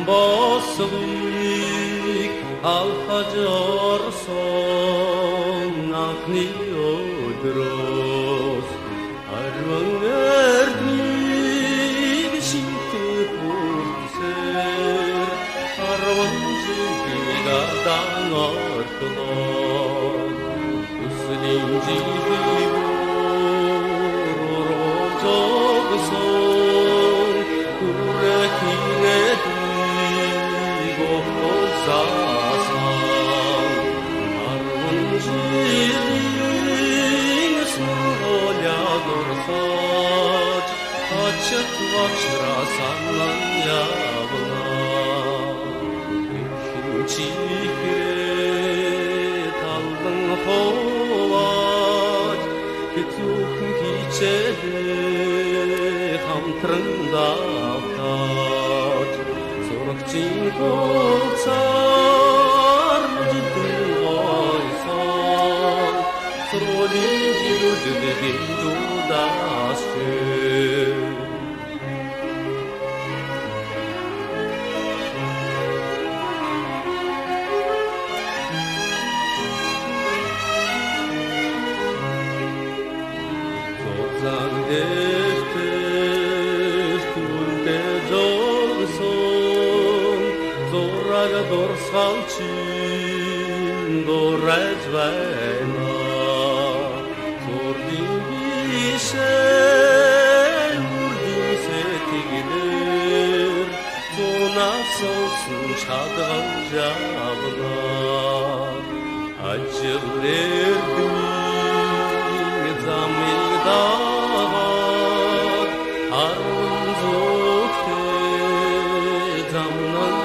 boslik alhajarson akni odros arvan erdik şinti kurtser arvan jigardan arklon uslim jibor orjogson kurekine Sasan arvun jirin sorolyadur haç açık vakşrasanlan yavna ikinci kret aldın hovat ketukun kiçeli hamtrında haç Sorokçin kolçar mücüdün oysan Sorolin jirudüdün dudası Tozan defter tulde jolson Zorraga dorsalçin dorrezvena Zordin bişen urdin setigdir Zonafsolsun çadığın javna Acıl erdim zamin dağat Arun zokte zamnan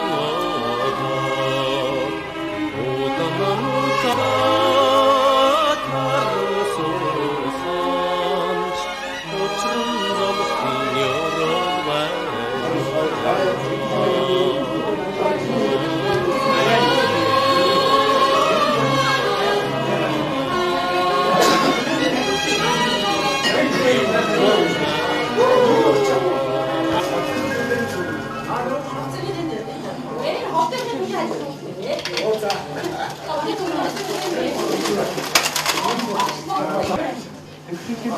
이kinci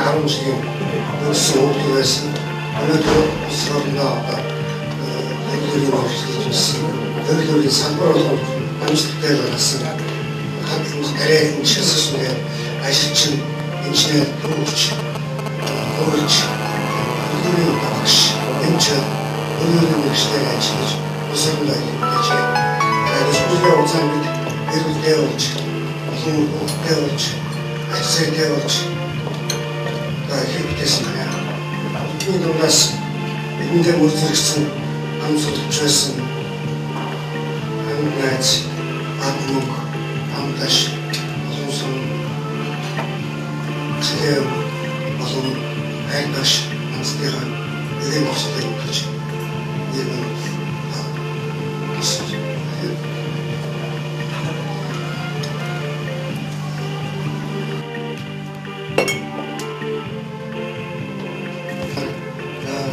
아는 음식이 소고기에서 아무래도 이스라엘이나 애기들이 여기들이 산보라도 음식대가 났으나 한 애래 인치에서의 아시친 인치의 동국치 동국치 이들이 박시 인치 오늘은 역시대가 인치죠 무슨 말이 되지 그래서 우리가 오사람이 이렇게 되어 있지 олон хүүхдээ болж, ажлаатай болж хийгдсэн байна. Энэ дундаас бидэндээ мөр зэрэгсэн амсуулж байсан найз амнуг амташ олон зэв олон айдаш анстайхан эдэн бостой гэж юм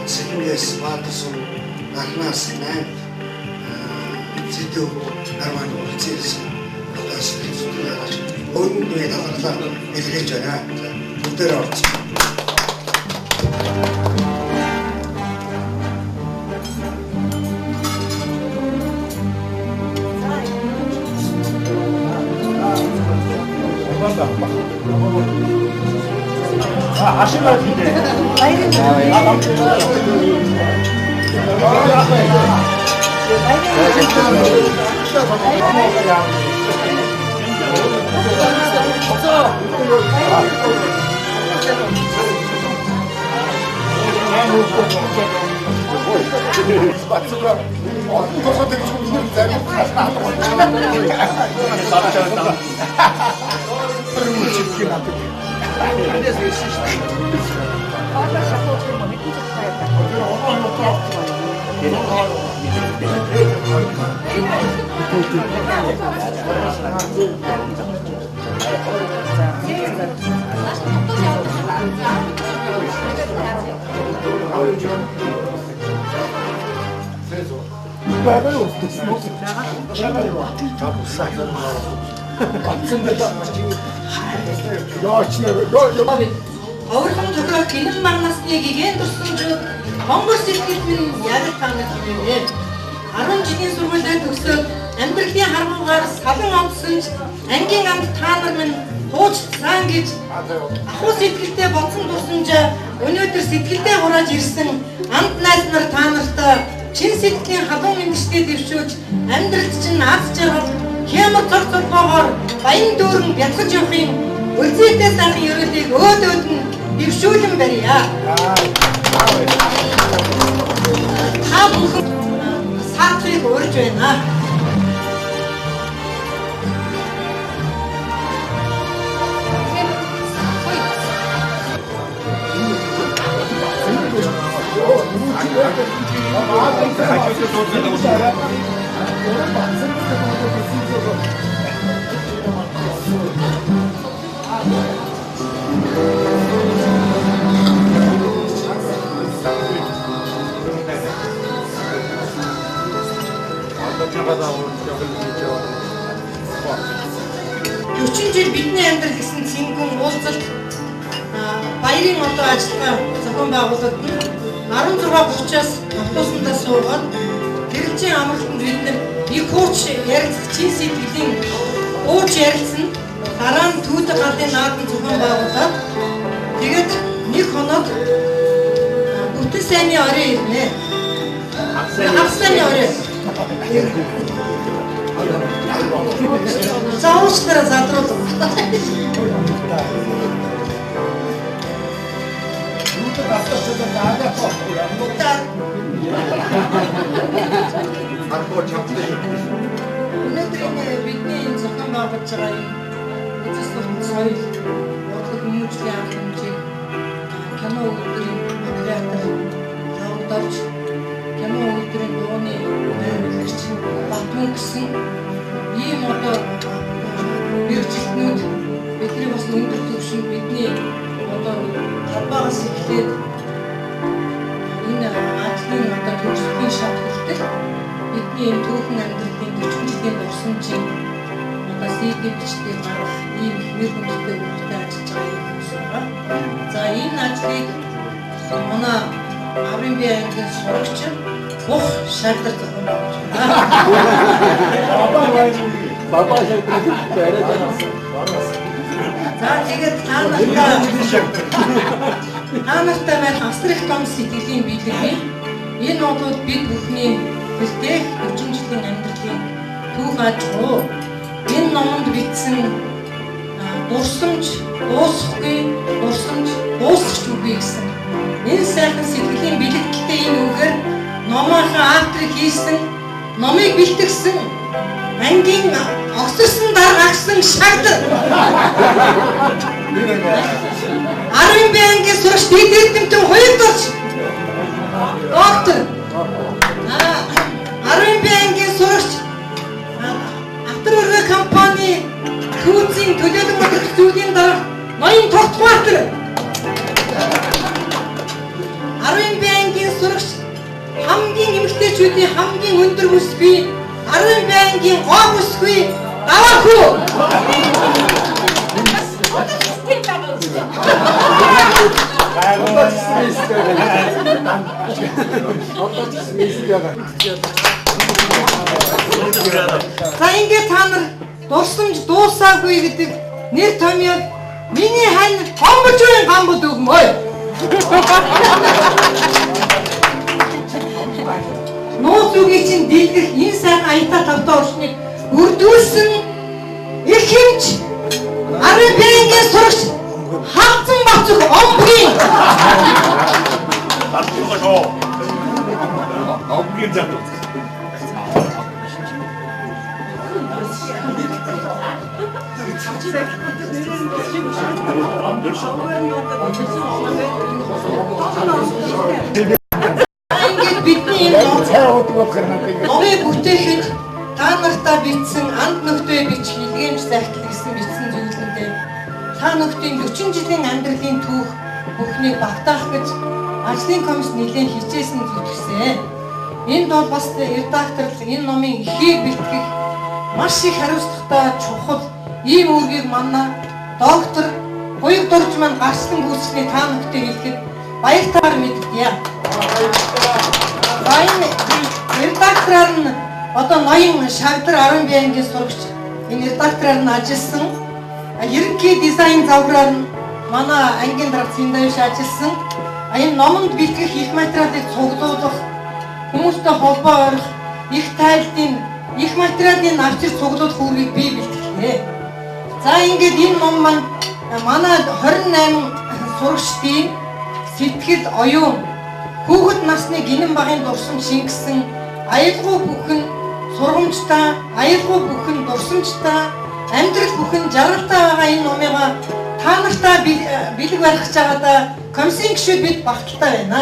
Сэгнээс баатсан ахнаас найд зэдэв арман үлцээс одоос хэлцүүлж өнөдөө давхарлаа илгээж байна. Бүгдээр орж. Өөрхөн төгөө гинэн магнасны гигэн тусламжууд Монгол сэтгэлмэн яг танах хэмээн 10 жилийн сургуулиуд төгсөөд амьдралын харгуугаар салан онцсонж ангийн амт та нар минь хуучсан гэж ахуй сэтгэлтэй бодсон тусламжаа өнөөдөр сэтгэлдээ хурааж ирсэн амт найз нар та нартай чин сэтгэлийн халуун мэндчтэй дэвшүүлж амьдралд чинь аз жаргал хямар цог цоггоогоор баян дүүрэн бяцаж явахын үлзийтэй сайхан ерөөлийг өөдөөд нь дэвшүүлэн барья. Та бүхэн сaaтрыг урьж байна. Жил бидний амьдрал гэсэн цэнгэн уулзалт баярын одоо ажиллагаа зохион байгуулалт нь 16:30-аас автобусандаа суугаад гэрэлжийн амралтанд бид нар их хууч ярилцах чин сэтгэлийн ууч ярилцсан дараа нь төвд галын наадам зохион байгуулаад тэгээд нэг хоног бүтэн сайнны орой ирнэ. Хагас сайнны орой. Зауштай задрууд. Өнөөдөр бидний энэ зохион байгуулж байгаа энэ үзэсгэлэнт соёл бодлого хүмүүжлийн арга хэмжээ кино өгүүлбэрийн театр хавдавч кино өгүүлбэрийн дууны найруулагч Батмун гэсэн ийм одоо мэргэжилтнүүд бидний бас өндөр түвшинд бидний одоо талбайгаас эхлээд энэ ажлын одоо төгсгөлийн шат хүртэл бидний энэ түүхэн амьдралын 40 жилийн орсон чинь одоо CD бичдэг гарах ийм нэр хүндтэй үүрэгтэй ажиллаж байгаа юм байна. За энэ ажлыг манай Аврын бие ангиллын сурагч Бух шалдар зохион байгуулж байна. Баба шалдар барай байна. За тэгээд та нартай маань австрих том сэтгэлийн биелэгний энэ бол бид бүхний бэлтгэх 40 жилийн амьдралын түүх аж ахуй энэ номонд бичсэн дурсамж дуусахгүй, дурсамж дуусах үгүй гэсэн. Энэ сайхан сэтгэлийн бэлгэлтэй энэ үгээр номоохон авторыг хийсэн, номыг бэлтгэсэн, ангийн огцсон дараагсан шагдар. 10 ангийн сурагч дэд эрдэмтэн хоёрдогч доктор 10 ангийн сурагч Авторын компани түүцийн төлөөлөн бодлого зүйлийн дараа ноён Тогтбаатар 10 ангийн сурагч хамгийн эмэгтэйчүүдийн хамгийн өндөр бүсгүй 10 ангийн гоо бүсгүй даваахүү За ингээд та нар дурсамж дуусаагүй гэдэг нэр томьёог миний хань гомбочгийн гомбод өгмөө. Нууц үгийг чинь дэлгэх энэ сайхан аятаа тавтаа уршныг үрдүүлсэн их хэмж 10 бэнгийн сурагч хагцсан бацх омбгийн омбгийн зам. Ингээд бидний номыг бүтээхэд та нартаа бичсэн анд нөхдөй бич хилгээмж захидал гэсэн бичсэн зүйлүүдээ та нөхдийн 40 жилийн амьдралын түүх бүхнийг багтаах гэж ажлын комисс нэлээд хичээсэн зүтгэсэн. Энд бол бас редакторл энэ номын эхийг бэлтгэх маш их хариуцлагатай чухал ийм үүргийг манай доктор Буяг дурж маань гарчлан гүйцэтгэх та нөхдөд хэлэхэд баяртайгаар мэдгдээ. Баян редактораар нь одоо ноён шагдар 10 ангийн сурагч энэ редактораар нь ажилласан. Ерөнхий дизайн завграар нь манай ангийн дарга Цэндавш ажилласан. Энэ номонд бэлтгэх их материалыг цуглуулах, хүмүүстэй холбоо ойрох, их тайлбарын их материалын авчир цуглуулах үүргийг бий бэлтгэлээ. За ингээд энэ ном маань манай 28 сурагчдын сэтгэл оюун хүүхэд насны гинэн багын дурсамж шингэсэн аялгау бүхэн сургамжтай, аялгау бүхэн дурсамжтай, амьдрал бүхэн жаргалтай байгаа энэ номыг та нартай бэлэг барих чагаадаа комиссийн гишүүд бид багталтай байна.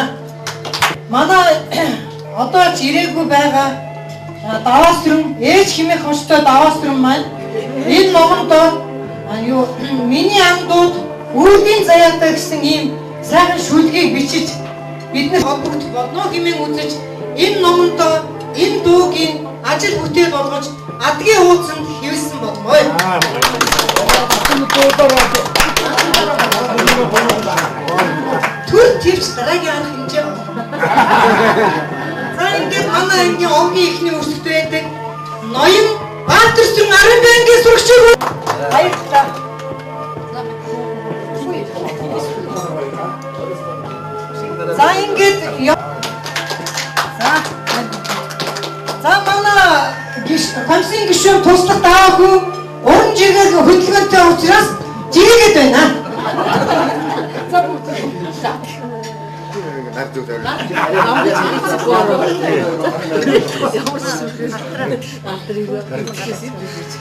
Манай одоо ч ирээгүй байгаа даваасрын ээж хэмээх хонцтой даваасрын маань энэ номонд миний амдууд үрдийн заяатай гэсэн ийм сайхан шүлгийг бичиж биднээс холбогдох болно хэмээн үзэж энэ номонд энэ дуугийн ажил бүтээл болгож адгийн хуудсанд хэвлэсэн болмоо. Түр твч дараагийн анх хэмжээ. За ингээд манай ангийн овгийн ихний өрсөлдөд байдаг ноён Баатарсүрэн 10 ангийн сурагчид баярлалаа. За ингээд за манай комиссийн гишүүн туслах даахгүй уран жигээ хөдөлгөөнтэй учраас жигээд байна.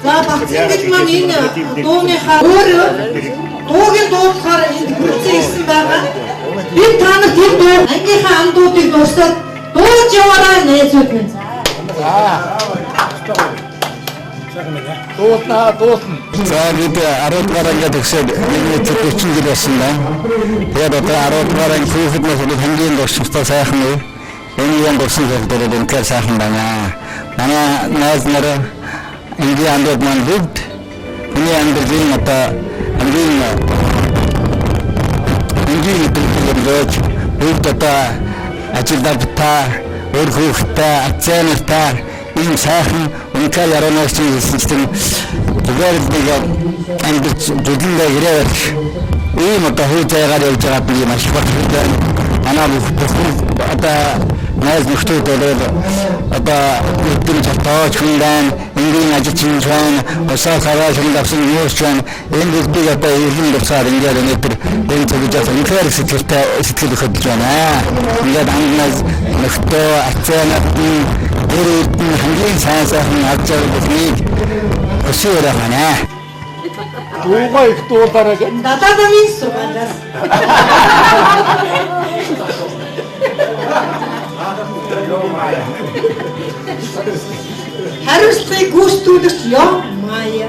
За багцэнгэл маань энэ дууныхаа өөрөө дуугийн дуулахаар энэ ирсэн байгаа. Бид та нарт энэ дуу ангийнхаа амдуудыг дуусгаад дуулж яваарай найзууд минь. Дуусна. За бид 10 дугаар ангид төгсөөд миний 40 жил болсон байна. Тэгээд одоо 10 дугаар анги хүүхэд нас хамгийн дурсамжтай сайхан уу. Энэ юм дурсан зүйлүүд үнэхээр сайхан байна. Манай найз нар ангийн андууд маань бүгд миний амьдралын одоо ангийн төлөвлөж бүгд одоо ажилдаа өөр хүүхэдтэй ацаанартай ийм сайхан үнэхээр яранаас хийсэн тэгээд нэг амьд зүдэлээ ирээд ийм одоо хөөцөөр явж байгаа би маш их байна. Манай бүхэн одоо найз нөхдөд одоо бидний цотооч хүн байна, энгийн ажилчин байна, усаа хараа шинэ авсан юус байна. Энэ бүгдийг одоо иргэн дурсаар ингээд өнөөдөр энэ зөвж яасан үнэхээр сэтгэл хөдлөж байна. Ингээд ангнаас нөхтөө ацаанад дөрөвдөн хамгийн сайн сайхан авч явуулсныг өсөөр байна. Дуугаа их дуулаараа гэж. Надад амин сугандас. Хариуцлагыг гүйцэтгэж явмая.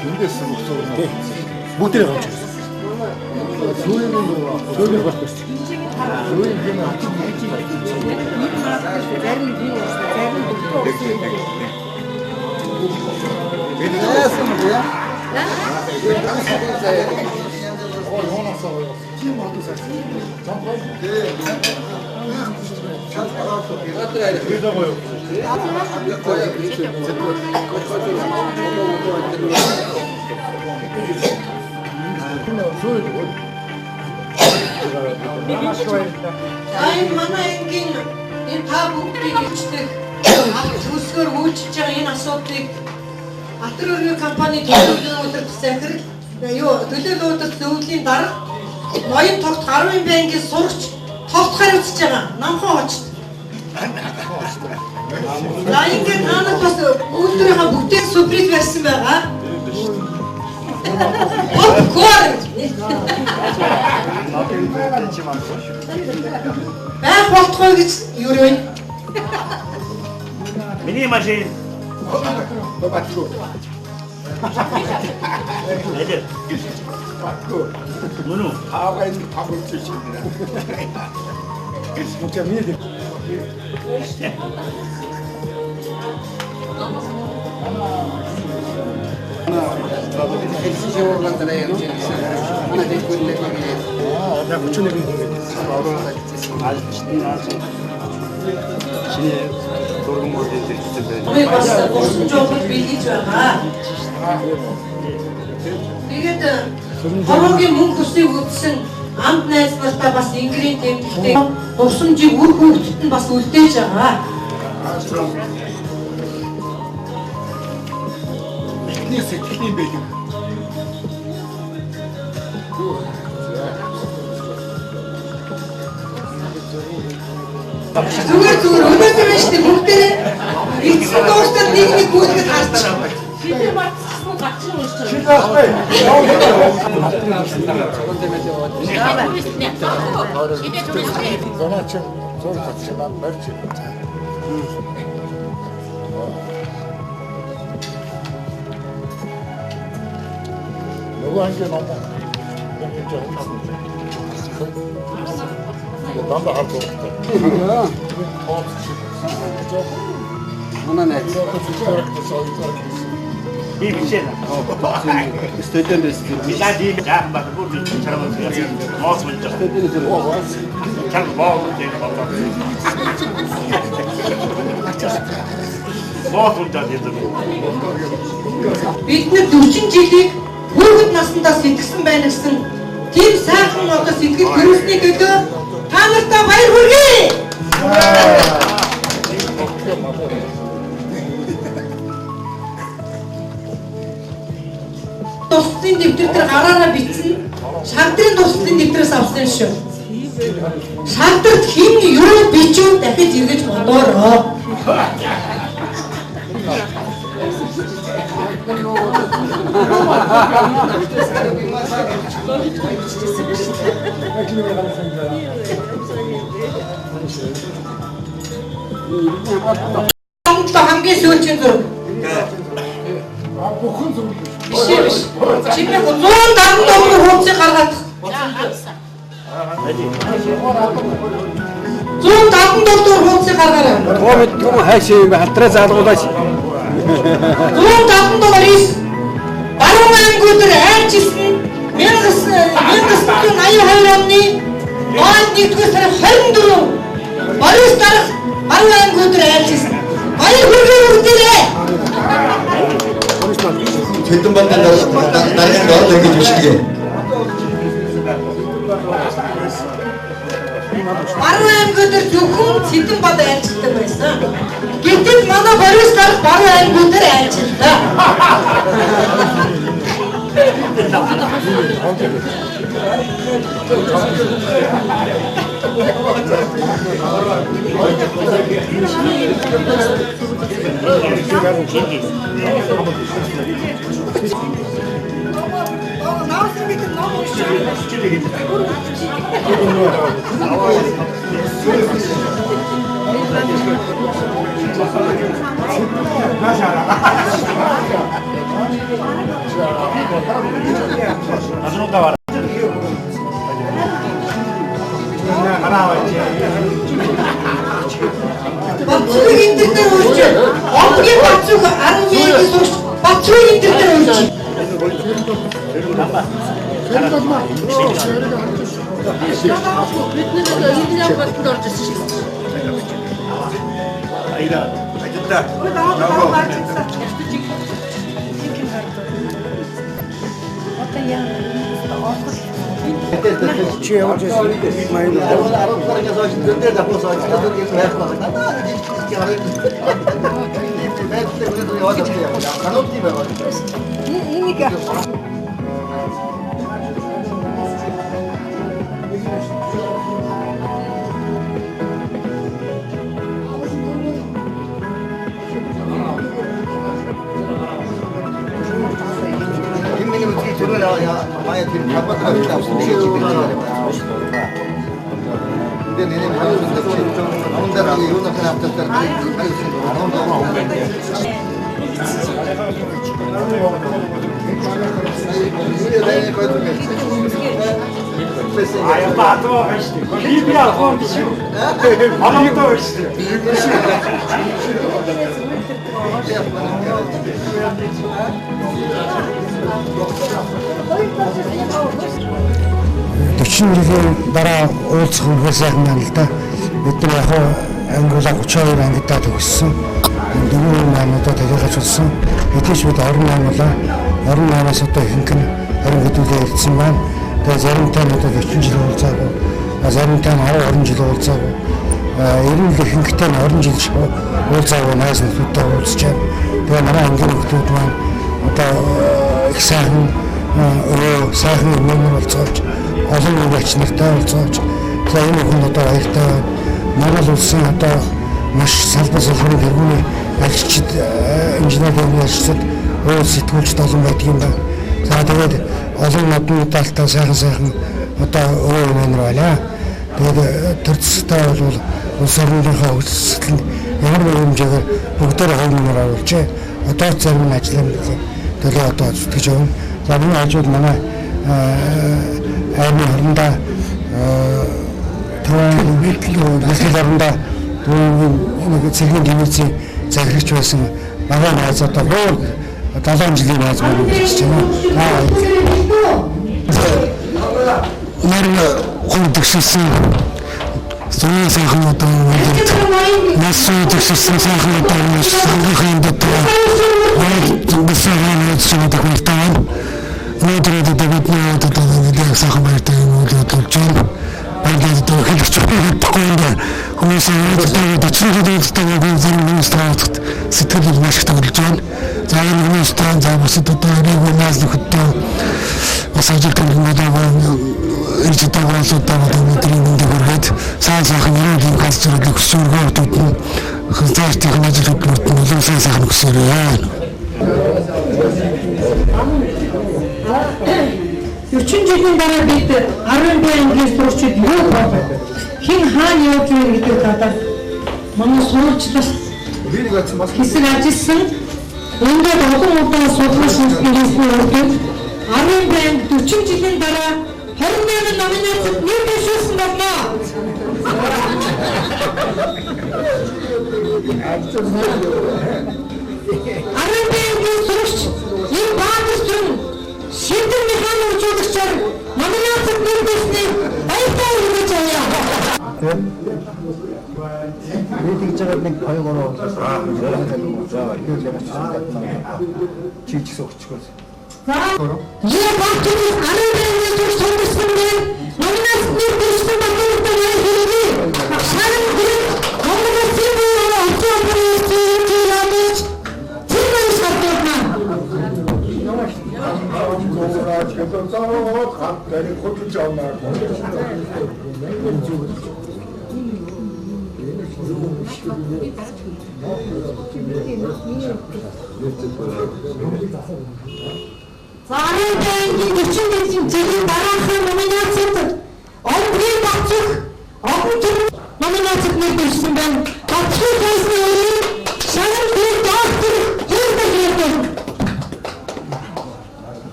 Тэндээс бүгдээ авч ирсэн. Сүүлийн багт. Энэ манай энгийн энэ та бүгдийг ичдэг төсгөр үйлчилж байгаа энэ асуудлыг Батар өргөн компани төлөөлөл удирдах захирал төлөөлөл удирдах зөвлөлийн дарга ноён тогт 10 банкын сурагч тогт хариуцж байгаа намхан очт. За ингээд танад бас үйлдвэрийнхаа бүтээн суприт байсан байгаа. Байх болтгоо гэж юурын. Миний машин. Батгүй. Эдэр. Батгүй. Мөн үү? Аавын хамт чинь. Мөчөө миний. Би бас урсан жоохот бэлгийж байгаа. Тэгээд хороогийн мөнгө төсвийг үтсэн амт найз нартай бас ингрийн тэмдэгтэй дурсамжийг үр хөвгтөд нь бас үлдээж байгаа. Эхний сэтгэлийн бэлэг. Зүгээр өнөөдөр биш тийм бүгдээ эцэг дуустал нэг гүйтгэж харчих. Шийдвэр батсан гацсан уншиж байгаа. Шийдвэр авахгүй. Занаач зур татсан барьж. Нөгөө анги ном. Дандаа харж байгаа. Манай нэг Би бичээ. студентэс Милад ийм яах бат бүр би чармаа моос болж байгаа. Чам боо гэж бодлоо. Моос болж байгаа. Бид нар 40 жилийг хүүхэд насндаа сэтгэсэн байна гэсэн тийм сайхан одоо сэтгэл төрүүлсний төлөө та нартай баяр хүргэе. Туслын дэвтэр дээр гараараа бичсэн. Шагдрын туслын дэвтрээс авсан шүү. Шагдрт хин юу бичүү дахиж эргэж бодоороо. Хамгийн сүүлчийн зүрх. бүхэн зүйл. Биш. Чимээ 150 доллар хуудсыг гаргаад. 150 доллар хуудсыг гаргаарай. Тоо мэдгүй хайшаа юм хатраа заалгуулаач. 150 доллар ис. Баруун ангиудаар айлчилсан 1982 оны 1-р сарын 24 Борис дарга баруун ангиудаар айлчилсан. Баяр хүргэе үрдээрээ. Хэдэн бандан дараагийн доор ингэж бичдэг. Баруун аймагт зөвхөн Сэдэн бод айлчилдаг байсан. Гэтэл манай Борис нар баруун аймагт айлчилдаг. Батцыг энэ дээр үрж, онгийн Батцыг 12-ийг сурч, Батцыг энэ дээр үрж. Бидний эндээ болтод орж ирсэн шиг. Чи явж байсан маяг. жилийн дараа уулзах үнэхээр сайхан байна л да. Бид нар яг ангиулаа 32 ангидаа төгссөн. Дөрвөн наануудаа талихаж болсон. Хэдийч бид орон наануулаа. Орон наанаас одоо ихэнх нь харин хөдөлгөөн ирсэн байна. Тэгээ заримтай нь одоо 40 жил уулзаагүй. Заримтай нь 10 жил уулзаагүй. Ерөн л ихэнхтэй нь 20 жил уулзаагүй найз нөхдөдөө уулзч байна. Тэгээ манай ангийн нөхдөд маань одоо их сайхан сайхан юмнууд болцоож олон үеч нартай болцоож за энэ хүн одоо баяртай Монгол улсын одоо маш салбар салбарын тэргүүний ажилчид инженерийн ажилчид сэтгүүлч олон байдаг юм байна. За тэгээд олон модны талтай сайхан одоо юм байна. Тэгээд төрцтэй бол улс орныхоо өсөлт нь ямар нэгэн хэмжээгээр бүгдээр хойноор оруулж одоо зарим нь ажиллана төлөө одоо зүтгэж байна. За энэ ажил манай аймаг хоорондоо нийтлэлэндээ нэг цэгийн дивизийн захирагч байсан багаан найз одоо 7 жилийн найз маань гэж байна. Нэр хурдгшсэн зүүн сайхан одоо нас төгссөн сайхан одоо сангийн дотор бисэрийн зүйл төгөлтөө өнөөдөр дэвид нөөд одоо сайхан байртай юм уу болж байна. Баярлалаа төгөлч байна. Хүмүүсээ дэвчрээд зарим сэтгэл маш их төгөлж байна. За энэ хүмүүстээ за бусад одоо нэг нас нөхөдөө бас ажил төлөвлөмөд ирж байгаас одоо өдрийн хүргээд сайхан юм хас зэрэг өсвөргөө төгнө. Хязгаартын ажил хөдөлмөрт нь сайхан өсвөрөө. 40 жилийн дараа бид 12 ангиас туршид юу болов? Хин хаана явж байгаа гэдэг надад манай сурвалжлал хэсэг ажилласан. Ингээд олон удаа сурвалжлал хийсэн үед 12 анги 40 жилийн дараа 28 номинацид нэр дэвшүүлсэн байна. Энэ баатарчин шийдвэр механик учуулагчаар номинацид нэр дэвшний баяртай хүргэж байна. Нэг жагаад нэг 2-3 чийчс өгчихгөөс. Я баатарчин 12 ангиас турш томсон номинацид нэр дэвшсэн багтаа 사람들은 너무나 쓸모없는 어떤 분이 질문이 샀구나. Zaten ben düşündüğüm için baraklı nominasyonu 11 baktık. 11 nominasyonu yapmıştım ben. Baktık yazmayı. Senin bir dağıttım. Yılda girdim.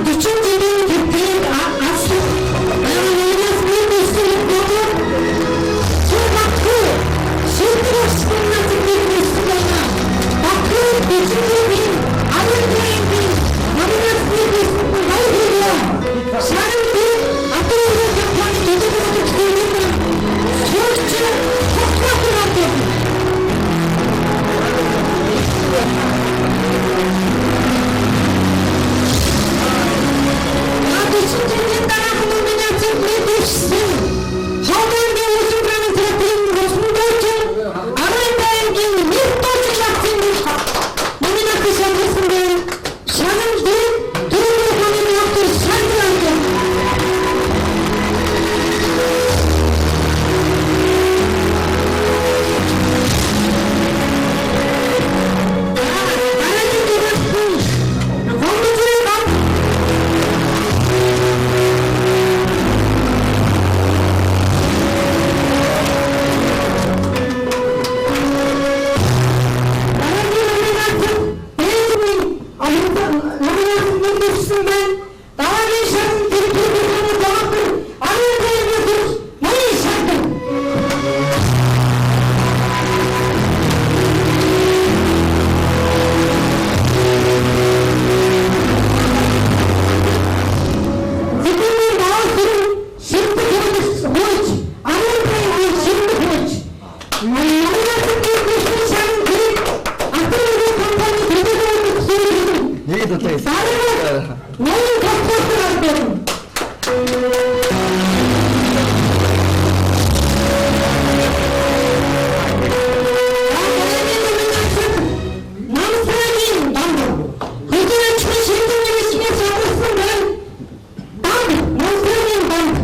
Düşündüğüm gittiğim aslında ben nominasyonu gösterip 저 마크 실패로 시간만 듣고 있습니다. 마크 대중적인 아름다운 너무나 쓰고 있는 말들이야. 사람들 앞으로 경판이 도전하고 기대는 수없이 폭파하더라도 나도 신진진 따라 하는 그냥 듣고 있음. Halkın bir uzunlarını tepkilerin rozundayken Arayın gibi bir toçuk yaptığımız nominatı şarkısında şanım değil, durumda kanını yaptığı şarkılarken Arayın gibi konuşuyor bak. 너무 겉խոս더라고. 남사님 남부 그들은 초실동님을 신경 써봤으면 남사님 남부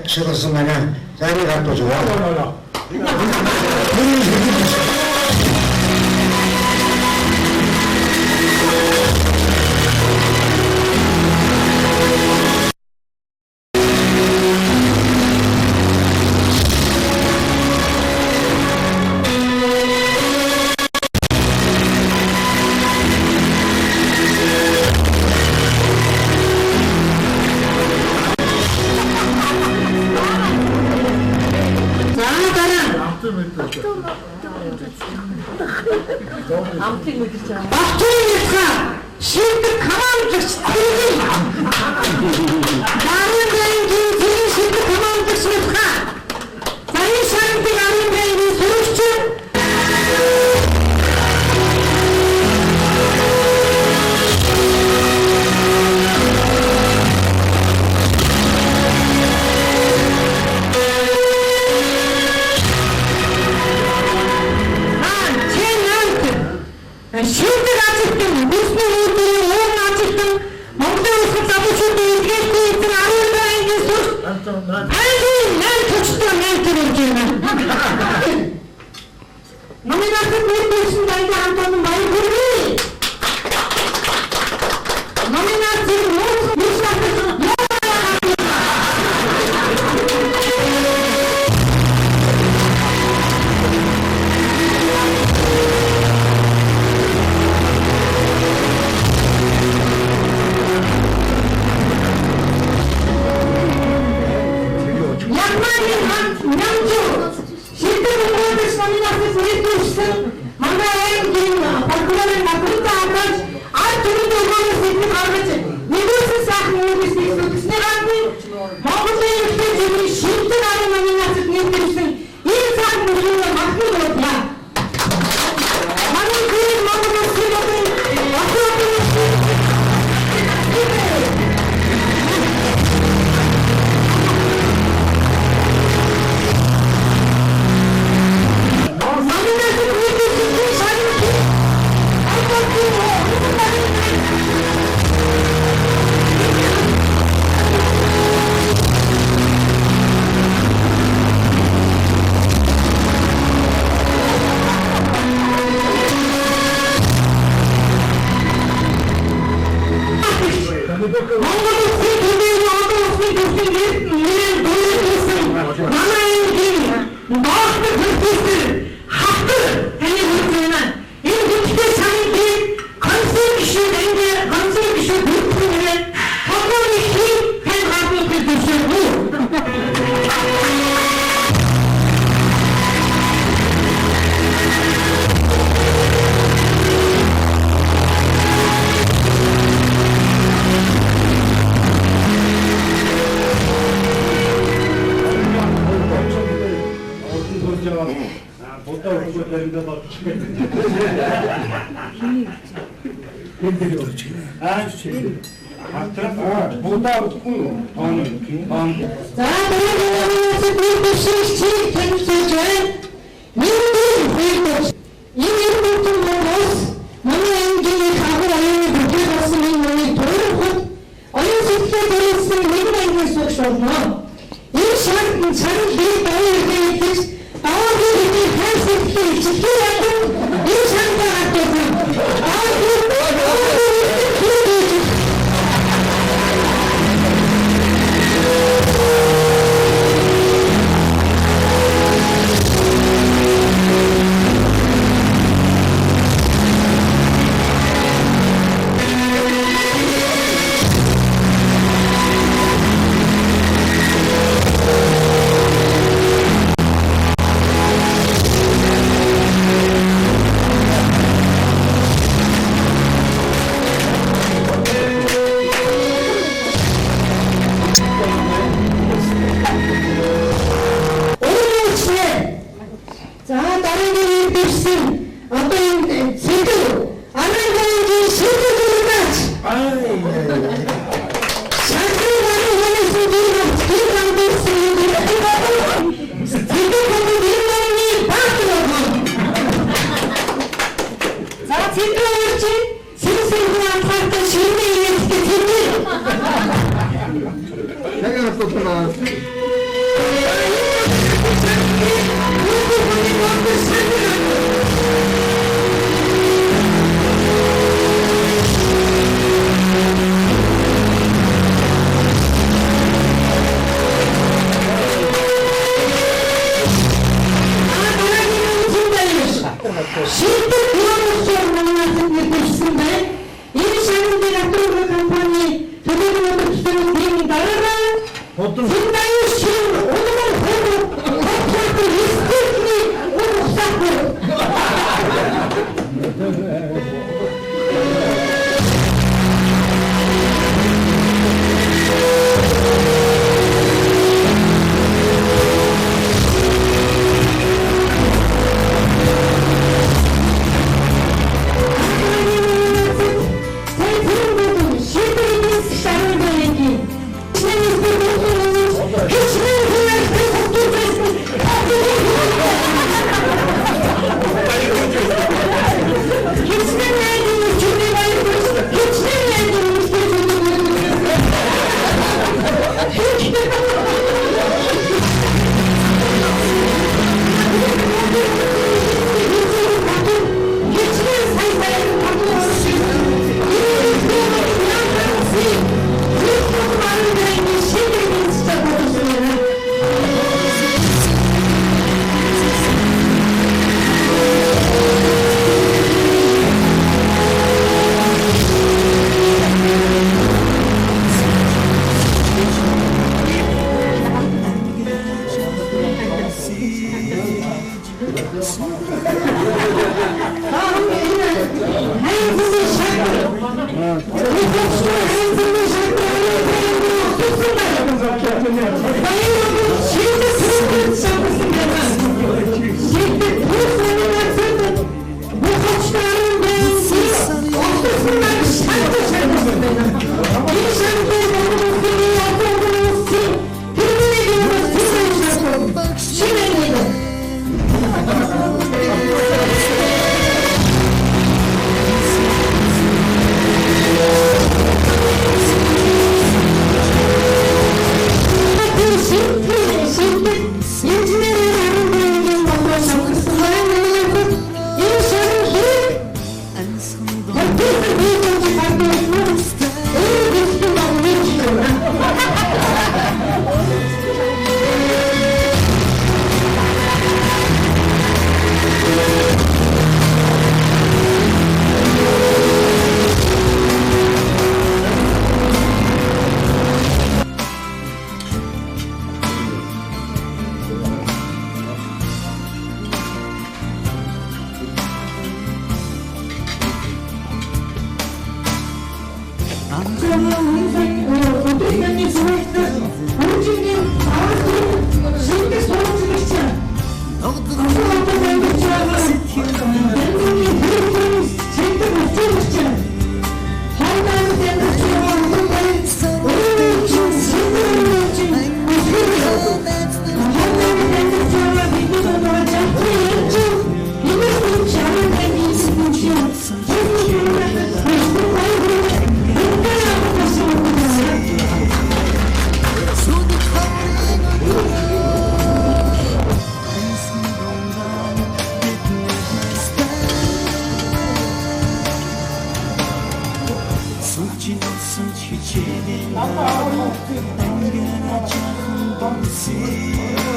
식었으면 자리가 또 좋아. Bakteriyetka, şimdi kamandık stilini. Yarın rengi, senin şimdi kamandık stilini. Sayın Şarkı yarın rengi soruştu. Şimdi açıktım, Müslüm Uğur'un oğlunu açıktım. Mokta Uğur'un tabuçunu ilgiletti ettin, arıyordu engin sus. Ben kaçtım, ben kırılcıyım. Nominasyon bir başındaydı Anton'un bayı kurdu. Nominasyon Uğur, Müslüm Монголын ихтэй зөвхөн шилдэг арга номинацид нэмэгдсэн энэ цаг бүхэн махны бодлоо. Манай гэр Монгол улсын Hands in the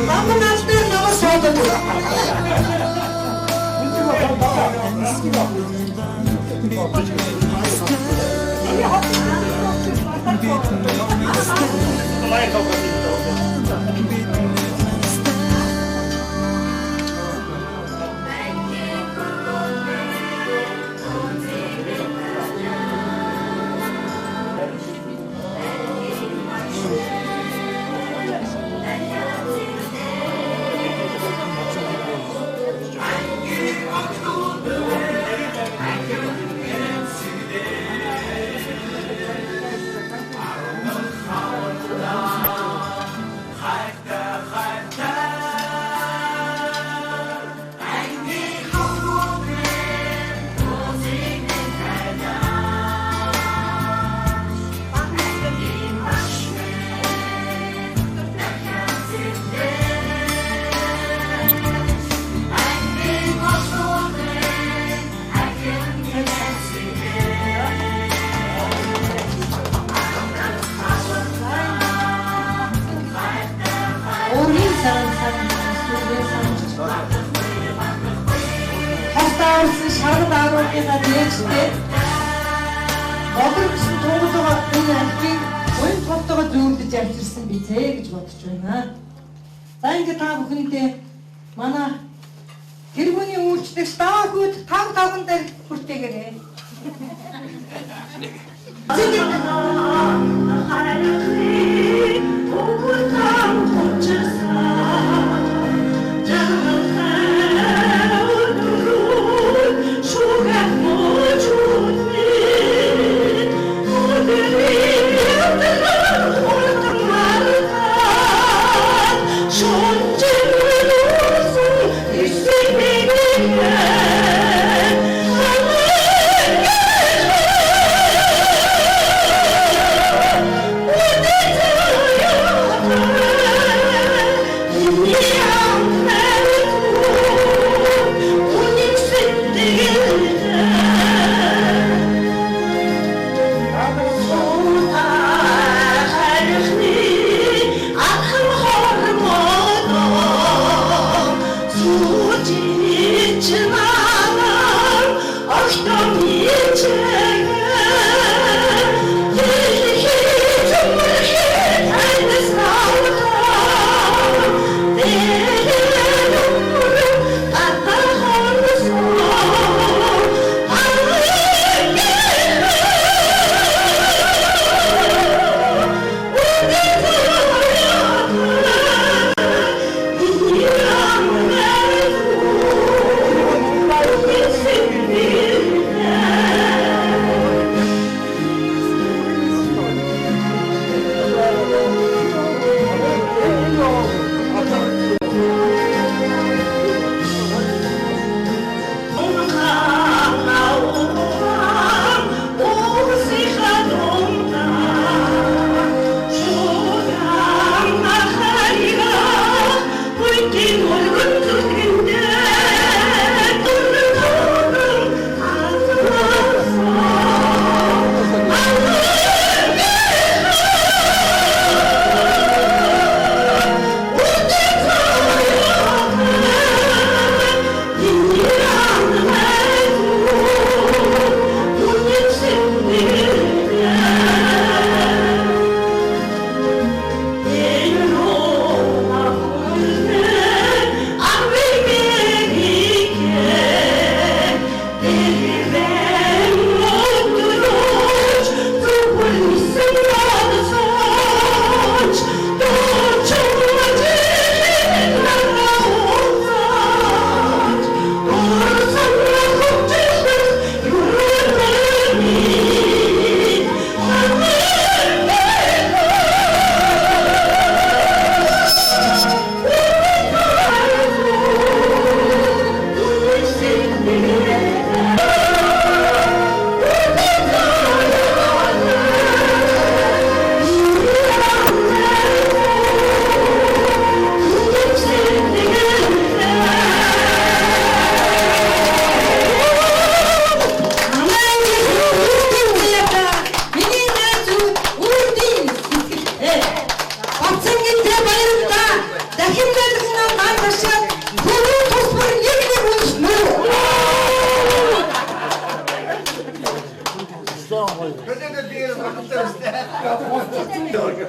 Намын алдар намар суудаг. Хостаалсан шаргал ааруулгынхаа дээжтэй бодрогсон туугалгаа энэ албыг уян товтойгоо зөөлдөж авчирсан бизээ гэж бодож байна. За ингээд та бүхэндээ манай тэргүүний үйлчлэгч даахүүд тав таван дээр хүртээгээрэй. Oh,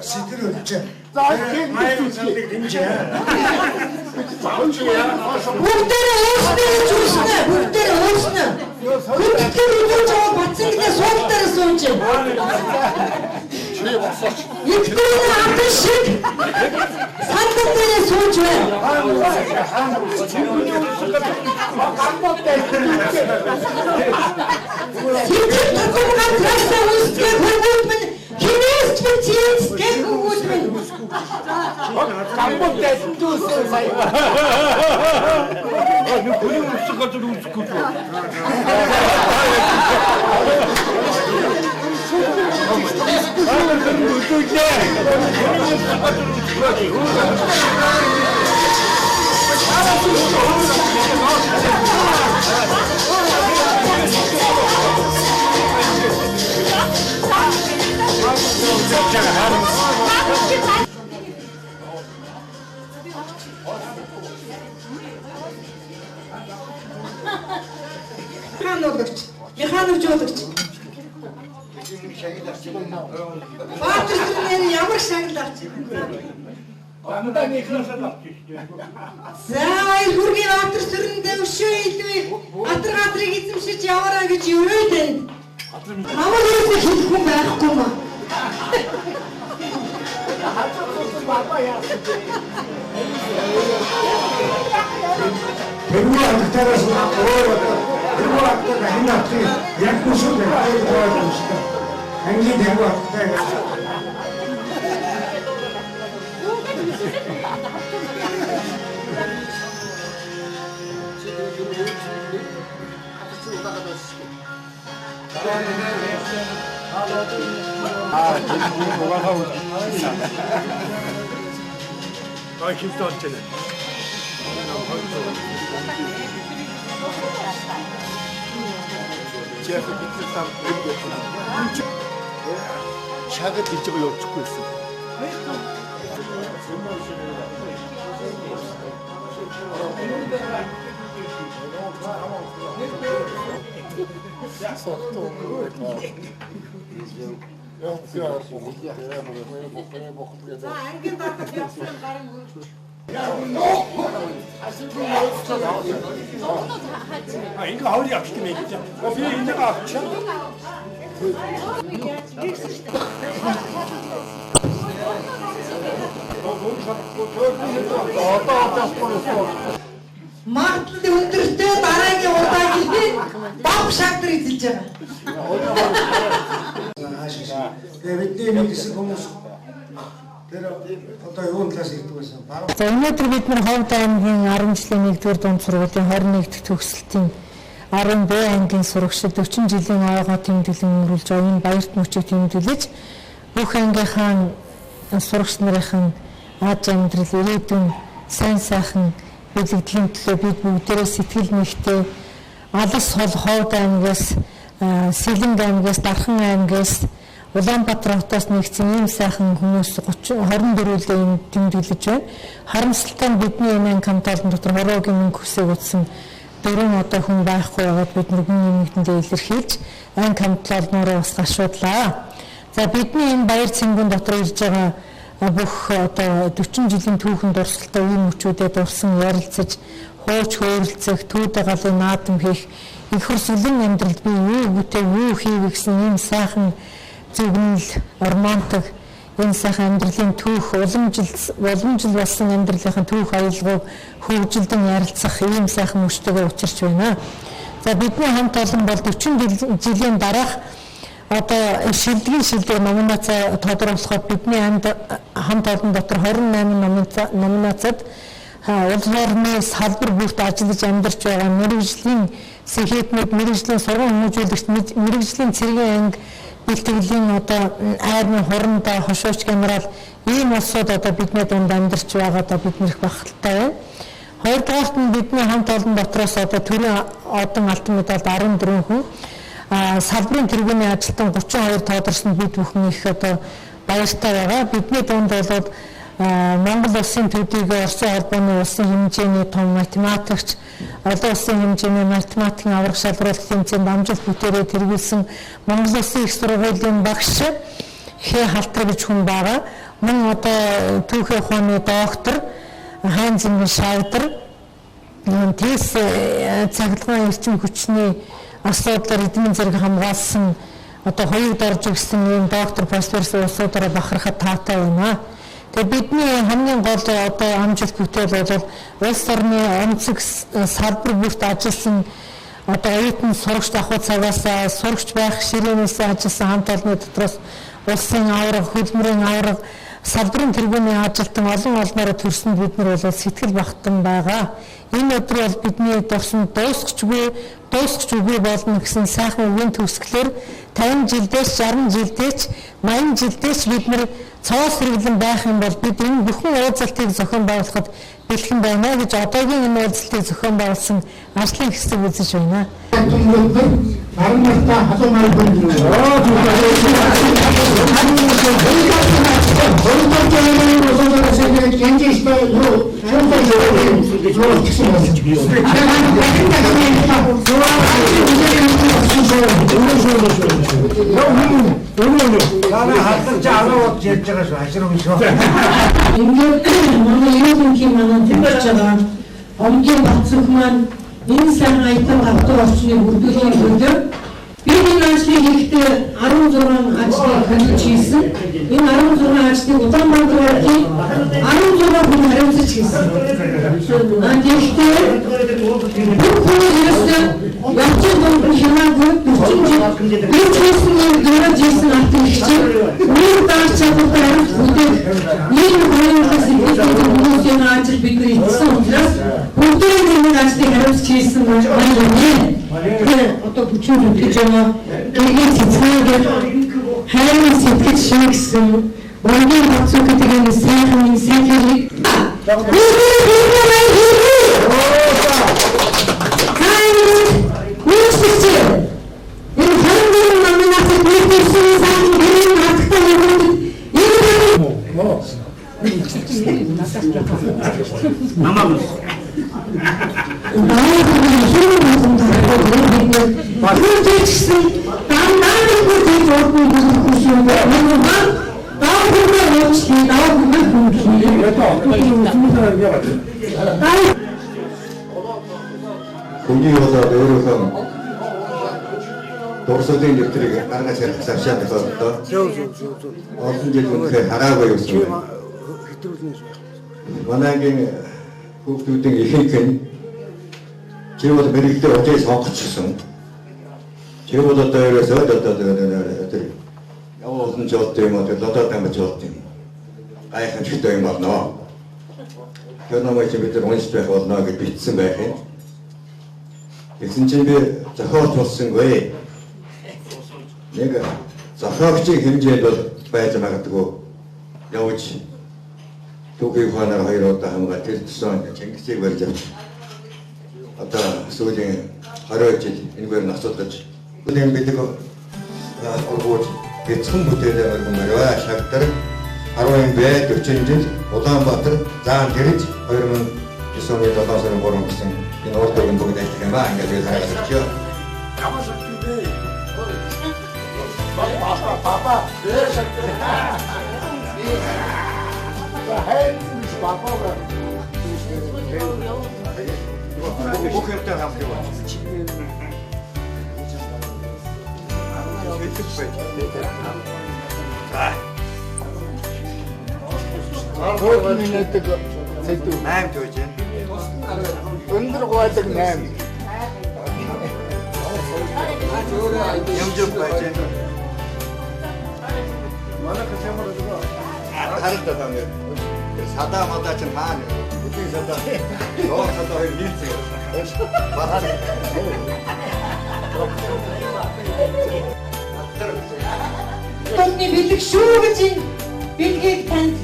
Сэтгэл хөдлөж. Маяг цалыг дэмжээ. Бүгдээрээ өөрснөө бүгдээрээ өөрснөө. Бүгдээр үлээж аваад батсан гэдэг суул дээр сууж. Эдгээр амт шиг сандан дээр сууж байна. Сэтгэл төгөмгөн трасса үсгээ хөргөд минь хинээс чийс гэх хөргөд минь. Камботай дүүсэн сая. Нүгүр үсгэж үсгэж. Механик жуулагч. Баатар ямар шагналч. За хүргийн баатар сүрэндээ өшөө илвээ. Гадрыг эзэмшиж яваараа гэж өрөөд байна. Намайг ерөөсөө хэлэхгүй байхгүй маа. Тэргүй амтараас тэргүй амтаа хинаатай яг бүшүү байгаа юм шиг. Ангийн тэргүй амтаа гэж. Шагад бичиг явуулчихгүй байсан. За ангийн даатал явсан гарan 이거 아우리 앞시게 매기자. 비 있는 거 앞쳐. Магадлал өндөртэй дараагийн удаа хэлбэл бав шагдар эзэлж байгаа. Тэгээ бидний нэг хэсэг хүмүүс тэр одоо юун талаас ирдэг байсан. За өнөөдөр бид нар Ховд аймгийн 10 жилийн 1-р дунд сургуулийн 21 дахь төгсөлтийн 10 Б ангийн сурагчид 40 жилийн аваа тэмдэглэн өнгөрүүлж оюун баярт мөчийг тэмдэглэж бүх ангийнхаа сурагч нарын аж амьдрал ирээдүйн сайн сайхан бэлэгдлийн төлөө бид бүгдээрээ сэтгэл нэгтэй алс хол Ховд аймгаас Сэлэнг аймгаас Дархан аймгаас Улаанбаатар хотоос нэгдсэн ийм сайхан хүмүүс 24 үеийн тэмдэглэж байна. Харамсалтай нь бидний энэ камталн дотор хороогийн мөнгө хүсээг утсан 4 одоо хүн байхгүй байгаад бид нэг нэмэгдэндээ илэрхийлж айн камталнаараа бас гашуудлаа. За бидний энэ баяр цэнгүүн дотор ирж байгаа бүх одоо 40 жилийн түүхэн дурсгалтай үе мөчүүдэд урсан ярилцаж хууч хөөрөлцөх түүдэ галын наадам хийх их хурцлын амьдралд би юу бүтэв юу хийв гэсэн ийм сайхан зүгнэл романтик энэ сайхан амьдралын түүх улам жил болсон амьдралынхаа түүх аялгыг хөгжилдөн ярилцах ийм сайхан мөчтэйгээ учирч байна. За бидний хамт олон бол 40 жилийн дараах одоо шилдэг номинацаа тодорхойлоход бидний хамт олон дотор 28 номинацад улс орны салбар бүрт ажиллаж амьдарч байгаа мэргэжлийн сэхэтнүүд, мэргэжлийн сургууль хүмүүжүүлэгч, мэргэжлийн цэргийн анги бэлтгэлийн одоо айрны хурандаа хошууч генерал ийм улсууд одоо бидний дунд амьдарч байгаа одоо бид нэрх бахалтай байна. Хоёрдугаарт нь бидний хамт олон дотроос одоо төрийн одон алтан медалд 14 хүн салбарын тэргүүний ажилтан 32 тодорсон бид бүхэн их одоо баяртай байгаа. Бидний дунд бол Монгол улсын төдийгүй Оросын холбооны улсын хэмжээний том математикч, олон улсын хэмжээний математикийн аврах шалруулах тэмцээнд амжилт бүтээрээ тэргүүлсэн Монгол улсын их сургуулийн багш хээ халтар гэж хүн байгаа. Мөн одоо түүхий ухааны доктор, Хайн Зэмбэн Шавдар тийс цахилгаан эрчим хүчний асуудлаар эдийн зэрэг хамгаалсан одоо хоёуд орж ирсэн ийм доктор профессор улсуудаараа бахархад таатай байна. Тэгээ бидний хамгийн гол одоо амжилт бүтээл бол улс орны онцөг салбар бүрт ажилласан одоо оюутан сурагч ахуй цагаас сурагч байх ширээнээс ажилласан хамт олонны дотроос улсын аварга, хөдөлмөрийн аварга, салбарын тэргүүний ажилтан олон олноор төрсөнд бид нар бол сэтгэл багтан байгаа. Энэ өдөр бол бидний дурсанд дуусгч үгүй болно гэсэн сайхан үгийн төгсгөлөөр 50 жилдээс 60 жилдээс 80 жилдээс бид нар цоос хэрэглэн байх юм бол бид энэ бүхэн уулзалтыг зохион байгуулахад бэлхэн байна гэж одоогийн энэ уулзалтыг зохион байгуулсан ажлын хэсэг үзэж байна. Omгийн бацх маань энэ сайн аятан гавтар орчны бүрдүүлгийн хөдөө би энэ ажлыг хийхдээ 16 ажлыг хийж хийсэн. Энэ 16 ажлыг Улаанбаатарын 16 хүн хариуцж хийсэн. Гэхдээ бүх хүмүүсээс явцын дунд хямаагүй 40 жил би хийсэн юм дөрөв хийсэн алтан хичээл нэг дaaч чадвартай хариуц бүтээл нэг хоёроос ихтэй хүмүүсийн ажил бид нар хийсэн учраас бүгдийн нэг ажлыг хариуцж хийсэн байна. Одоо бүчүүр гэж байгаа нэг цэцгээр хайрын сэтгэл шигсэн Монголын бацуу гэдэг энэ сайхан сэхэрийг Хүний болоод өөрийнхөө дурсгалын дэвтрийг гаргаж ярих завшаа тохиолдолд олон жил үнэхээр хараагүй юмсан байна. Манайгийн хүүхдүүдийн ихэнх нь чи бол мэрэгдээ өдөө сонгочихсон. Чи бол одоо ерөөсөө одоо явуулсан ч болтой юм уу одоо тамж болтой юм. Гайхамшигтай юм болно. Тэр намайг бид уншиж байх болно гэж бичсэн байх юм. Тэгсэн чинь би зохиолч болсонгүй. Нэг зохиолчийн хэмжээнд бол байж магадгүй явж түүхий ухаанаар хоёр удаа хамгаалж тэр тусан Чингисийг барьж авч одоо сүүлийн 20 жил энэгээр нь асуудаж үлийн бид нэг оргууд бяцхан бүтээлээр мөрөө шагтар 10 бай 40 жил Улаанбаатар заан гэрж 2009 оны 7 сарын 3 гэсэн энэ урдгийн бүгд ажил юм аа ингээд хараад очив. Папа өндөр гуйдаг 8. Ямжиг байж. Манай хэмээр харагдаад байна. Садаа мадаа чинь хаана? Бүхэн садаа. Ноо садаа хоёр нийлцээ. Бахад. Төвний бэлэг шүү гэж бэлгийг танд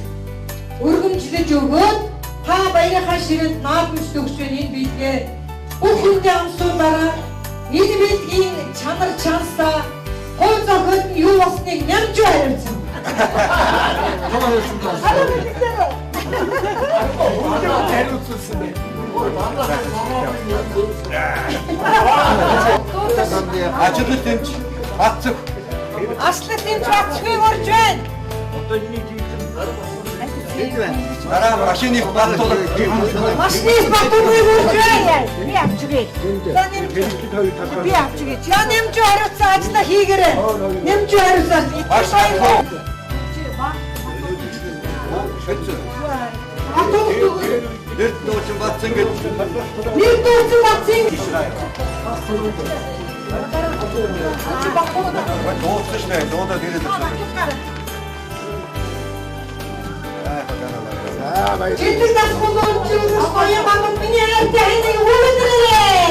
өргөмжлөж өгөөд та баярынхаа ширээнд наадмж төгсвэн энэ бэлгээ бүх хүнтэй амсуулаараа энэ бэлгийн чанар чанстаа хой зохиод нь юу болсныг нямж хариуцсан. Ажил тэмч бацх Аслыг тэмч бацхыг орж байна. Дараа машиныг баттуулах. Машиныг баттуулахыг орж байна. Би авчирээ. Би авчирээ. За нэмж хариуцсан ажлаа хийгээрэй. Нэмж хариуцсан. Эрт дуучин батсан гэж. Нэг дуучин батсан. Дууссан шнэ. Дуудаад ирээд байна. Жинтэй нас болооч гоё багт миний хайртай хэнийг үлдэрлээ.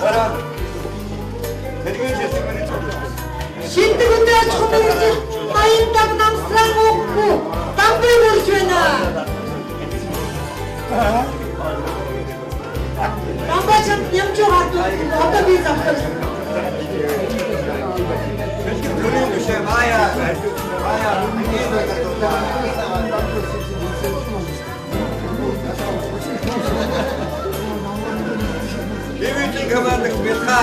Бараа. Тэргээр жишээ миний Шиндэг өдөөж хүмүүст баяндаг намсран өгөхгүй дамбай болж байна. Дамбай ч нэмж байгаа одоо би завхаж. Гүрэн бишээ мая. Дэвидийн командах бэлха.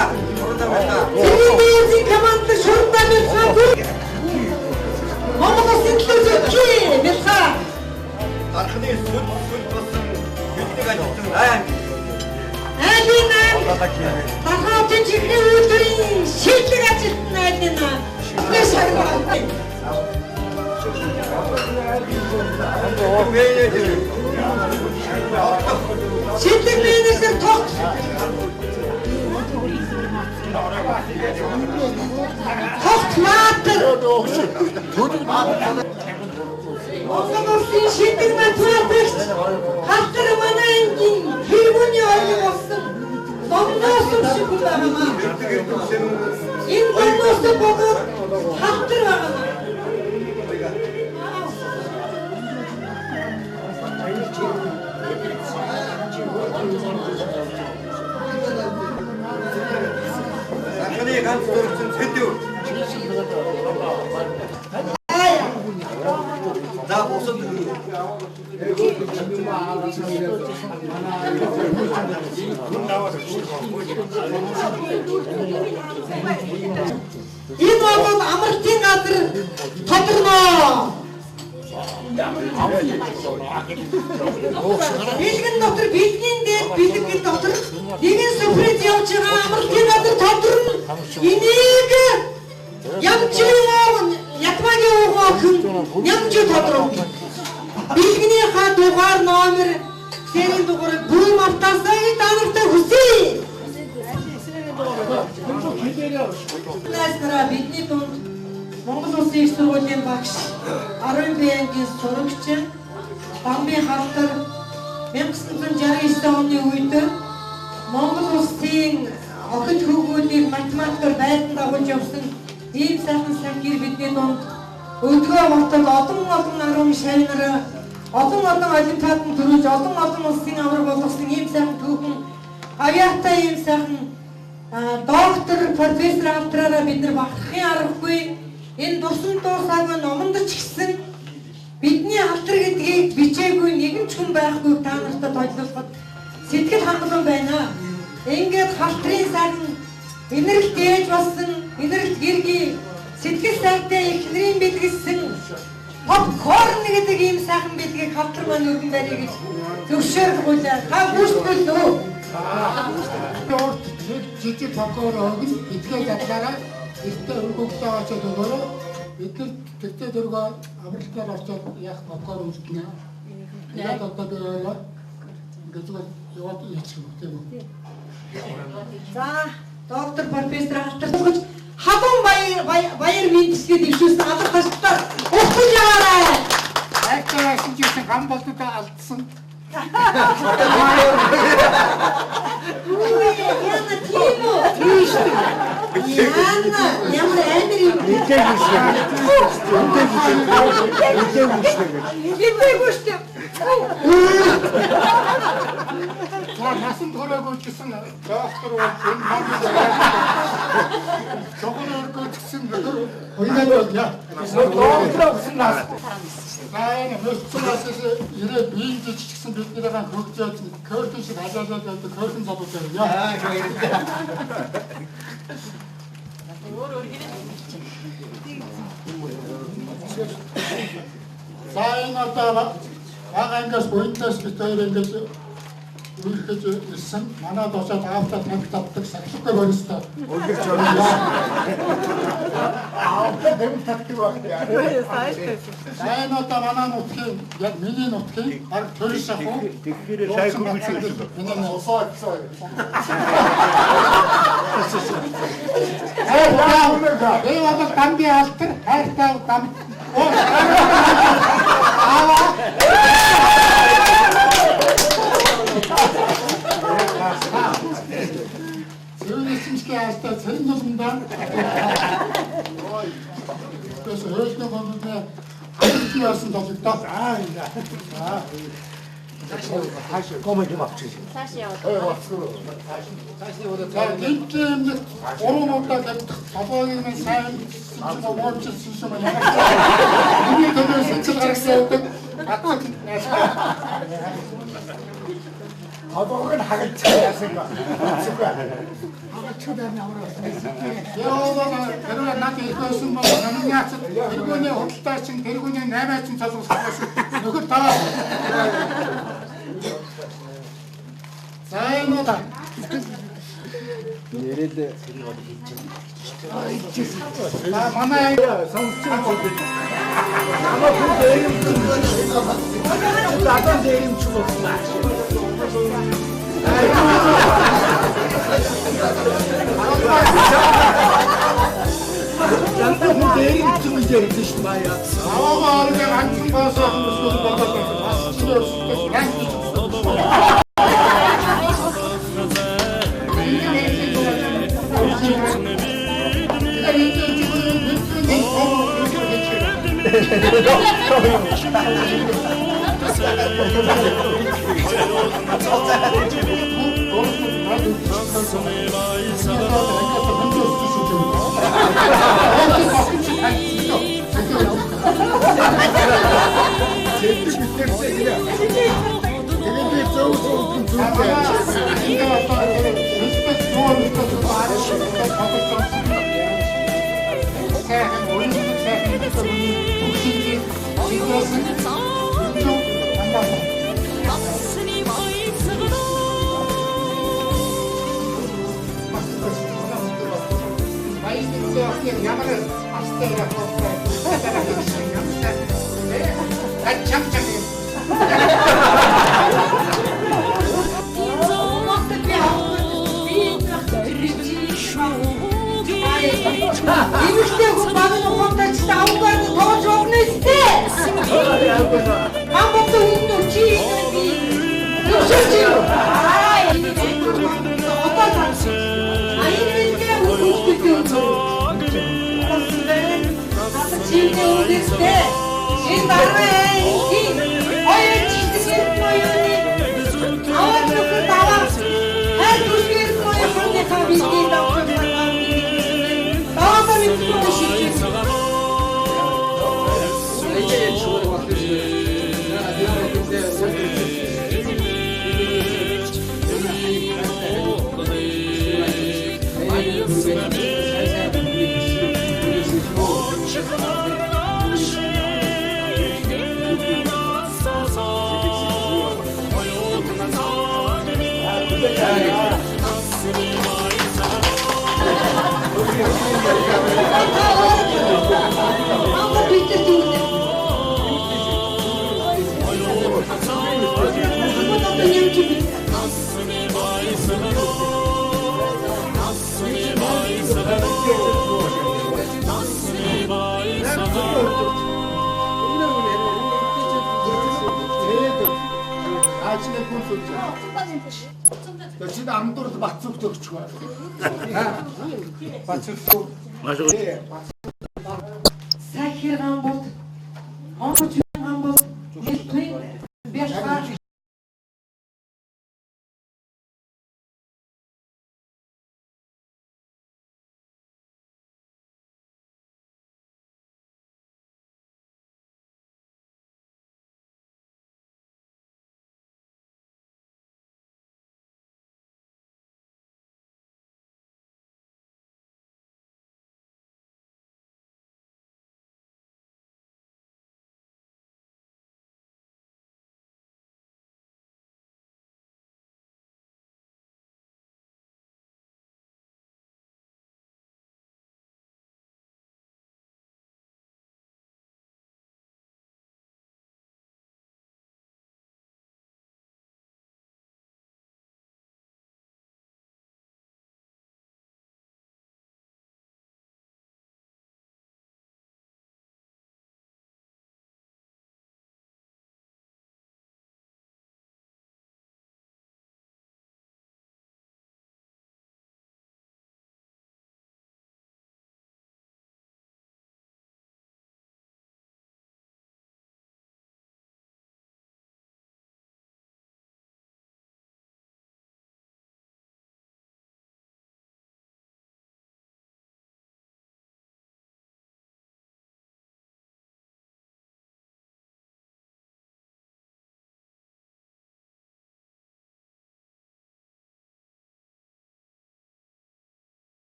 Телевизийн команд шуртаа бэлха. Монгол сэтгүүлч бэлха. Анхны сүд болсон бидний ажилтан айн. Айлина. Тахаач чихний үйлдвэрийн шийдлэг ажилтан айлина. Шийдлэг менежер тог. Тогтмаатар. Монгол улсын шийдэг математикч халтар манайнгийн хэрвүүний ойлго болсон. Домноос шиг байна. Энэ домноос богоо халтар байна. Анхны ганц дөрвсөн сэдв. За босод. Энэ бол амралтын газар тодорно. Бэлгэн дотор бидний дээр бэлгэн дотор нэгэн сүфрэж явж байгаа амралтын газар тодорно. Энийг ятмагийн уугаахан нямж тодорно. Бэлгэнийхаа дугаар номер серийн дугаарыг бүр мартаасаа данартай хүсье. Насраа бидний дунд Монгол Улсын их сургуулийн багш 10 бянгийн сурагч Бамбын халтар 1969 оны үед Монгол Улсын охид хөвгүүдийг математикаар байлдан дагуулж явсан ийм сайхан сахир бидний дунд өдгөө мотод олон арван шавнар олон олимпиаданд төрүүлж олон улсын авраг болгосон ийм сайхан түүхэн авьяатай ийм сайхан доктор профессор хамтраараа бид нар багахын аргагүй энэ дусан дуусааг номонд ч гэсэн бидний халтар гэдгийг бичээгүй нэгэн ч хүн байхгүй та нартай тойлуулахад сэтгэл хангалуун байна. Ингээд халтрын сайхан энерги дээж болсон энерги гэргий сэтгэл сайтай эхнэрийн бэлгэлсэн попкорн гэдэг ийм сайхан бэлгийг халтар маань өргөн барья гэж зөвшөөрлгүүлээ. Та гүйцэтгэл үү? жижиг попкорн өгн эдгээр задлаараа ихтэй өргөгдөө очоод өгөөрэй. Бид нар тэгтээ дөргөө амралтаар очоод яг попкорн үлдэнэ. Яг одоо дөрөөлөө. Ингээд яваад яачих юм тийм үү? За, доктор профессор халтарч хадун баяр мэдсгээ дэвшүүлсэн алах таштай ухаж яваарай. Айхтаа шинжсэн гам болтоо алдсан. Яна тийм үү? Яна, ямар амир юм. Идэгүүштэй. За насан төрөөгөө гэсэн доктор бол энэ хамт цогцол өргөж гисэн бид хоёулаа доктор гэсэн нас. сайн мөсцөөс ирээ биеийн жижигсэн биднийгээ хөгжөөж кёртэн шиг хажаалаад байдаг кёртэн залуу байна. Сайн одоо бага ангиас бодлоос битээр ингэж үргэлж ирсэн. Манайд очоод аавтаа танк татдаг сахилгатай бористоо. Үргэлж орно. Аавтаа танк татдаг байна. Сайн одоо манай нутгийн яг миний нутгийн баг төрөс ахуу. Тэгэхээр сайн хөргөж ирсэн. Энэ усаа. Эй одоо дамби алтар хайртай дам. Зөвхөн хаастаа цэрэн тулмдан. Тэс хөөснө гондны хайлтсан тоглолтоо. Хаашаа комент авчих. Цааш яваад. Гинтэн уруу удаа гэдэг толгойн сайн мөчсөн юм байна. Миний төлөөс цэцэл гаргасан гэдэг хатсан. Адууг нь хагалж яасан ба. Хагачдаа яваад. Яа, наад ихсэн ба намяач тэргүүний худалдаа чин тэргүүний 8 чин цалгуулсан. Нөхөр таа. сайн уу та. Нэрээд манай сонсч намаа хүн дэйм надад дэйм чуулсан. Янта хүн дэйм чуулсан гэж байна. Аваа орны анхан босоо хүмүүс болоод бас Имиштэй хүн багын ухамдаж таавгаар тоож өгнө сте. Амбот үнэ чи би. Юусч. Энэ одоо айнэгээ үгүйтэй. Чиний үгүйтэй. Энэ дарваа ин ой чигсэр моёны. Аваад нөхөр даваа. Хай түшгэр моё хүнэ хавигийн даваа. Чи амдурд бацуг төгчгүй. Бацуг. Сахир гамбот. Онгоч гамбот. Бяшаа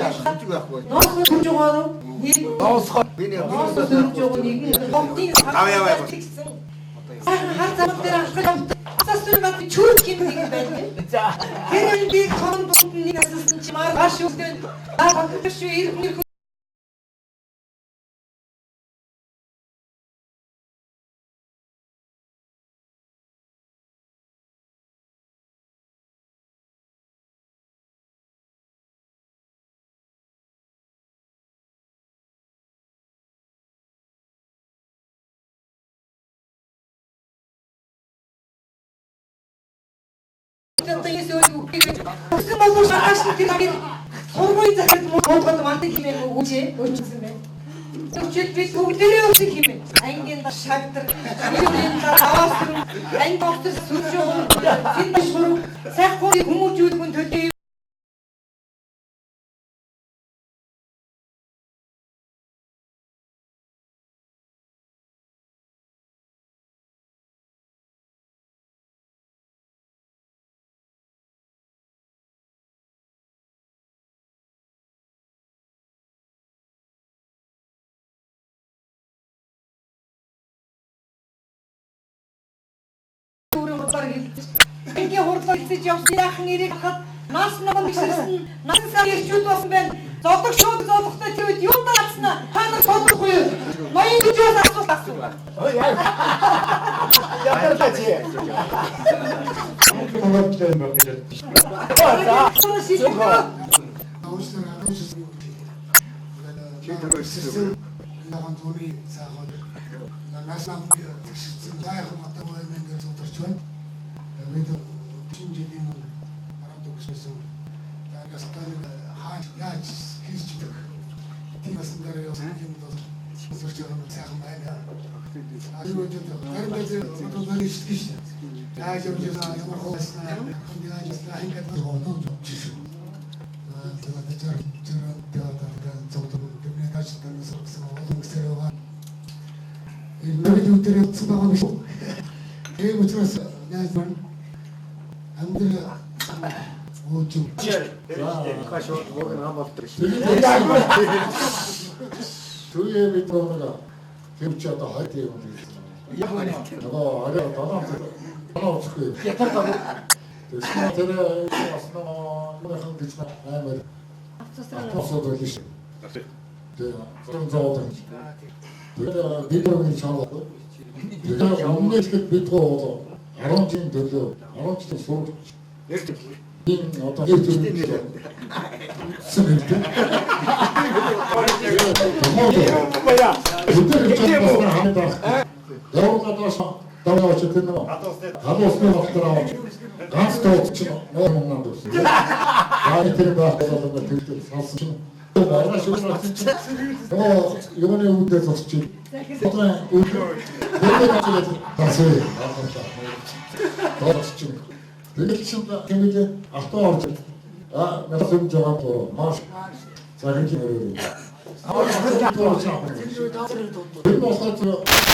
Ноос төрж байгаа нь ноос төрж байгаа нэг хомдын тэгсэн. Хар замд дээр анхлаа. Асуусан бат чүрх юм нэг байна. Тэр би хон дунд нэг асуусан чи маар гаш үстэн багш ирэх Тэгсэн болов шахаж тийм сургууль захирал муудад мантаг хэмээн өгөөч өгсөн байна. Тэгвэл би бүгдээрээ өгсөн хэмээн. Ангийн шагдар, юуны аваас анги офтер сүрж байгаа. Тэнд шуурга сайхгүй хүмүүжүүд хүн төдий Ингийн хурлаа хийж явсан яахан ирэх хад нас намайг бишсэн насан ирчүүд болсон байна. Зодог шууд зодохтой тэгвэл юу даацна? Та нар бодохгүй юу? Ноён гэж асуу. Яагаад чи? Бид шинжлэлийн арга төгссөн. Дагаас хааж яаж хийж чадах. Тийм басан дээр явсан юм бол зөвхөн жоохон сайхан байна. Аюул жоо. Харин одоо их шүү. Яаж юм ямар хооснаа яаж яснаа ингээд боодоо жишээ. Тэгээд тэр зөвхөн бидний ажлын соргсон олон гэсэрээ. Энэ үдэрээ цугаа биш. Энэ учраас яаж байна? Амдраа өөчөө. Кашоо гоо болдог. Түүний мэдрээг хэмч одоо хойд юм байна. Яг нэг арай долоо өчгүй. Ятар Тэгэхээр тэр основно мөн гэж амар авцсаад байл шүү. Тэр зовоод. Тэр видеогийн чанал. Тэр өмнөд бид гоо 10 жин төлөө 10 жин сурч энэ одоо тэр зүйл сүмэлтэй. 뭐야? өдөр чанар хамдаа. Явуулаад даваа чөтөн нөө. Гадуусны доктор ганц тооч нормон дус. Аа тэр баахлаа тэр салсан чинь бараа шүүрсэн чинь юуны үүдээ зогсчих. Одоо үүдээ тасээ. Тооч чинь тэгэл чинь кэмээ авто орж мэдсэн жагаа тоо маш цагийн нэрээр. Тэр